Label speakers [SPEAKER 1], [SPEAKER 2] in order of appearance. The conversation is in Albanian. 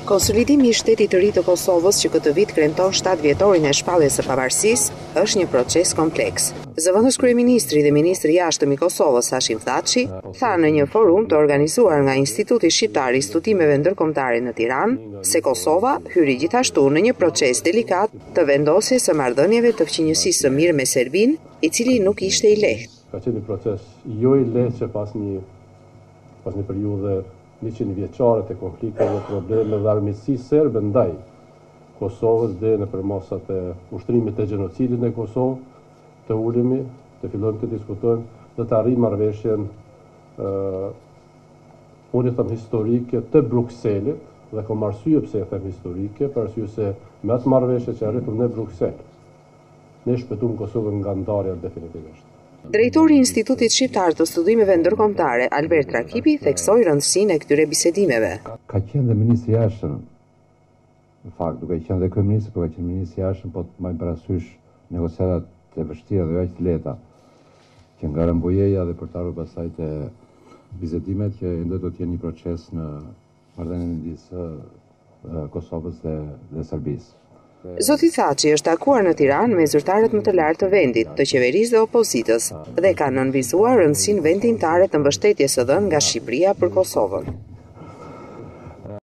[SPEAKER 1] Konsolidimi i shtetit të ri të Kosovës që këtë vit kremton 7 vjetorin e shpalljes së pavarësisë është një proces kompleks. Zëvendës kryeministri dhe ministri i jashtëm i Kosovës Hashim Thaçi tha në një forum të organizuar nga Instituti Shqiptar i Studimeve Ndërkombëtare në Tiranë se Kosova hyri gjithashtu në një proces delikat të vendosjes së marrëdhënieve të fqinjësisë së mirë me Serbinë, i cili nuk ishte i lehtë.
[SPEAKER 2] Ka qenë një proces jo i lehtë që pas një periudhe 100 vjeçare të konflikteve, probleme dhe armiqësisë serbe ndaj Kosovës dhe në përmosat e ushtrimit të gjenocidit në Kosovë, të ulemi, të fillojmë të diskutojmë dhe të arrijmë marrëveshjen unë i them historike të Brukselit, dhe kam arsye pse e them historike, për arsye se me atë marrëveshje që arritëm në Bruksel, ne shpëtuam Kosovën nga ndarja definitivisht.
[SPEAKER 1] Drejtori i Institutit Shqiptar të Studimeve Ndërkombëtare, Albert Rakipi, theksoi rëndësinë e këtyre bisedimeve.
[SPEAKER 3] Ka qenë dhe ministri i jashtëm, në fakt, duke qenë dhe kryeministri, por ka qenë ministri i jashtëm, po të marrim parasysh negociatat e vështira dhe aq të lehta që nga Rambujeja dhe për të ardhur pastaj te bisedimet që do të jenë një proces në marrëdhënien midis Kosovës dhe Serbisë.
[SPEAKER 1] Zoti Thaçi është takuar në Tiranë me zyrtarët më të lartë të vendit, të qeverisë dhe opozitës, dhe ka nënvizuar rëndësinë vendimtare të mbështetjes së dhënë nga Shqipëria për Kosovën.